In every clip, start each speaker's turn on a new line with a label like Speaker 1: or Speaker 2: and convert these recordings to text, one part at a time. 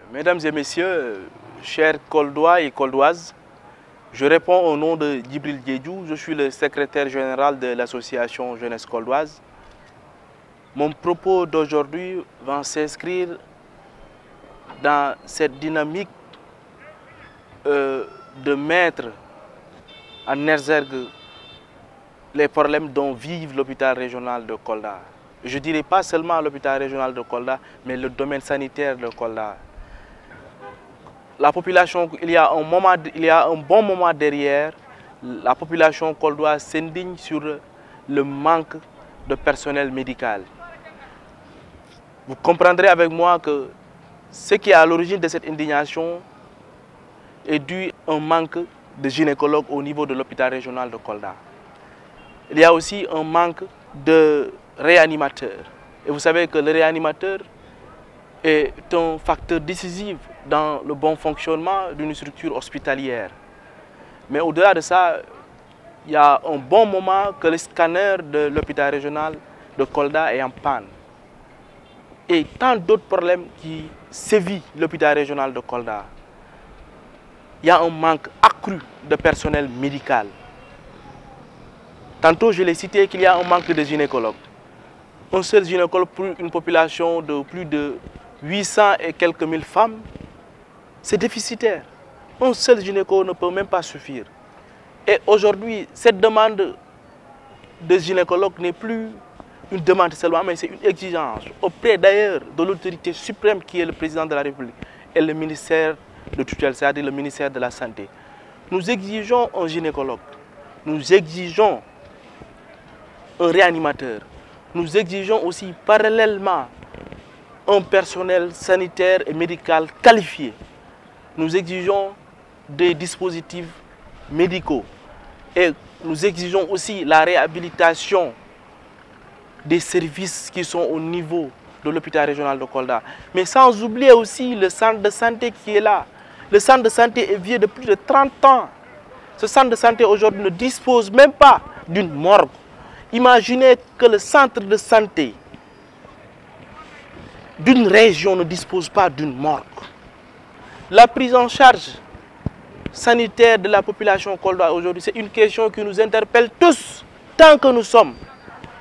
Speaker 1: Mesdames et messieurs, chers Koldois et Koldoises, je réponds au nom de Djibril Diédhiou, je suis le secrétaire général de l'association Jeunesse Koldoise. Mon propos d'aujourd'hui va s'inscrire dans cette dynamique de mettre en exergue les problèmes dont vive l'hôpital régional de Kolda. Je ne dirais pas seulement l'hôpital régional de Kolda, mais le domaine sanitaire de Kolda. La population, il y a un bon moment derrière, la population koldoise s'indigne sur le manque de personnel médical. Vous comprendrez avec moi que ce qui est à l'origine de cette indignation est dû à un manque de gynécologues au niveau de l'hôpital régional de Kolda. Il y a aussi un manque de réanimateurs. Et vous savez que le réanimateur est un facteur décisif dans le bon fonctionnement d'une structure hospitalière. Mais au-delà de ça, il y a un bon moment que le scanner de l'hôpital régional de Kolda est en panne. Et tant d'autres problèmes qui sévissent l'hôpital régional de Kolda. Il y a un manque accru de personnel médical. Tantôt, je l'ai cité qu'il y a un manque de gynécologues. Un seul gynécologue pour une population de plus de 800 et quelques mille femmes, c'est déficitaire. Un seul gynécologue ne peut même pas suffire. Et aujourd'hui, cette demande de gynécologue n'est plus une demande seulement, mais c'est une exigence auprès d'ailleurs de l'autorité suprême qui est le président de la République et le ministère de tutelle, c'est-à-dire le ministère de la Santé. Nous exigeons un gynécologue, nous exigeons un réanimateur, nous exigeons aussi parallèlement un personnel sanitaire et médical qualifié. Nous exigeons des dispositifs médicaux et nous exigeons aussi la réhabilitation des services qui sont au niveau de l'hôpital régional de Kolda. Mais sans oublier aussi le centre de santé qui est là. Le centre de santé est vieux de plus de 30 ans. Ce centre de santé aujourd'hui ne dispose même pas d'une morgue. Imaginez que le centre de santé d'une région ne dispose pas d'une morgue. La prise en charge sanitaire de la population koldoise aujourd'hui, c'est une question qui nous interpelle tous, tant que nous sommes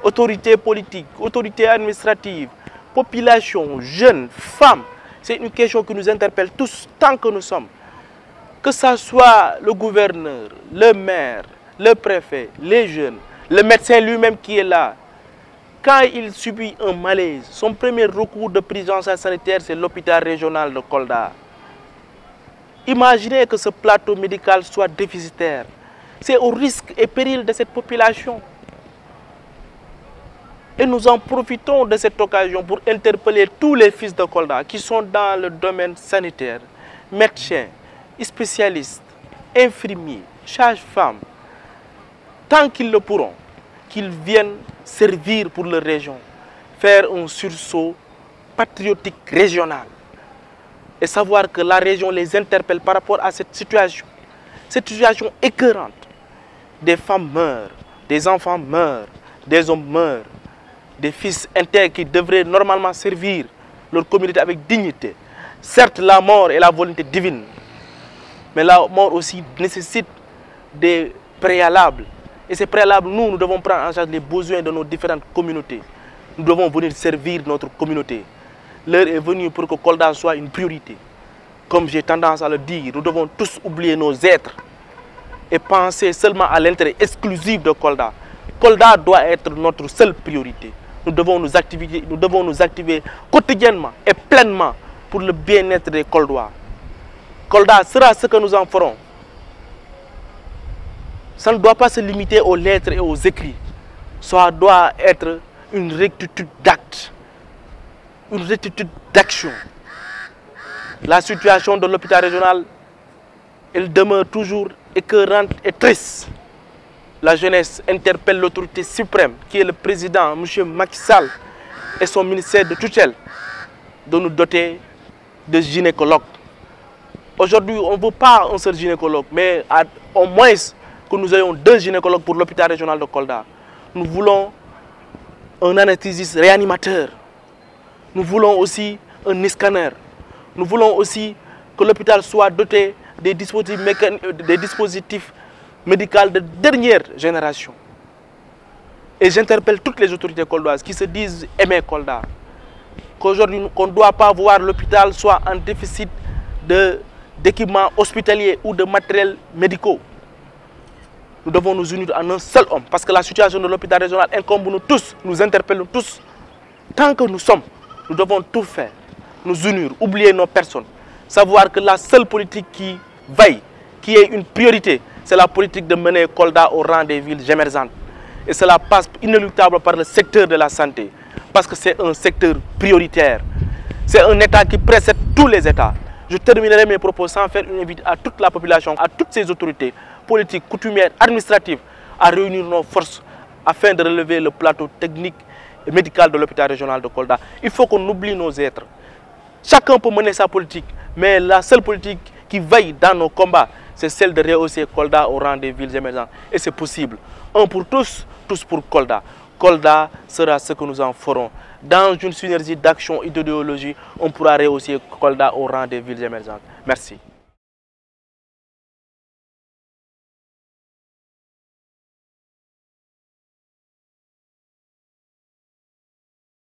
Speaker 1: autorités politiques, autorités administratives, population, jeunes, femmes. C'est une question qui nous interpelle tous, tant que nous sommes. Que ce soit le gouverneur, le maire, le préfet, les jeunes, le médecin lui-même qui est là. Quand il subit un malaise, son premier recours de prise en charge sanitaire, c'est l'hôpital régional de Kolda. Imaginez que ce plateau médical soit déficitaire. C'est au risque et péril de cette population. Et nous en profitons de cette occasion pour interpeller tous les fils de Kolda qui sont dans le domaine sanitaire, médecins, spécialistes, infirmiers, sages-femmes, tant qu'ils le pourront, qu'ils viennent servir pour leur région, faire un sursaut patriotique régional et savoir que la région les interpelle par rapport à cette situation écœurante. Des femmes meurent, des enfants meurent, des hommes meurent, des fils intègres qui devraient normalement servir leur communauté avec dignité. Certes, la mort est la volonté divine, mais la mort aussi nécessite des préalables. Et ces préalables, nous devons prendre en charge les besoins de nos différentes communautés. Nous devons venir servir notre communauté. L'heure est venue pour que Kolda soit une priorité. Comme j'ai tendance à le dire, nous devons tous oublier nos êtres et penser seulement à l'intérêt exclusif de Kolda. Kolda doit être notre seule priorité. Nous devons nous activer quotidiennement et pleinement pour le bien-être des Koldois. Kolda sera ce que nous en ferons. Ça ne doit pas se limiter aux lettres et aux écrits. Ça doit être une rectitude d'actes, une rectitude d'action. La situation de l'hôpital régional, elle demeure toujours écœurante et triste. La jeunesse interpelle l'autorité suprême, qui est le président, M. Macky Sall, et son ministère de tutelle, de nous doter de gynécologues. Aujourd'hui, on ne veut pas un seul gynécologue, mais au moins que nous ayons 2 gynécologues pour l'hôpital régional de Kolda. Nous voulons un anesthésiste réanimateur. Nous voulons aussi un scanner. Nous voulons aussi que l'hôpital soit doté des dispositifs médicaux de dernière génération. Et j'interpelle toutes les autorités koldoises qui se disent aimer Kolda. Qu'aujourd'hui, qu'on ne doit pas voir l'hôpital soit en déficit d'équipements hospitaliers ou de matériels médicaux. Nous devons nous unir en un seul homme parce que la situation de l'hôpital régional incombe nous tous, nous interpelle nous tous. Tant que nous sommes, nous devons tout faire, nous unir, oublier nos personnes. Savoir que la seule politique qui veille, qui est une priorité, c'est la politique de mener Kolda au rang des villes émergentes. Et cela passe inéluctable par le secteur de la santé, parce que c'est un secteur prioritaire. C'est un État qui précède tous les États. Je terminerai mes propos sans faire une invite à toute la population, à toutes ces autorités politiques, coutumières, administratives, à réunir nos forces afin de relever le plateau technique et médical de l'hôpital régional de Kolda. Il faut qu'on oublie nos êtres. Chacun peut mener sa politique, mais la seule politique qui veille dans nos combats, c'est celle de rehausser Kolda au rang des villes émergentes. Et c'est possible. Un pour tous, tous pour Kolda. Kolda sera ce que nous en ferons. Dans une synergie d'action et d'idéologie, on pourra rehausser Kolda au rang des villes émergentes. Merci.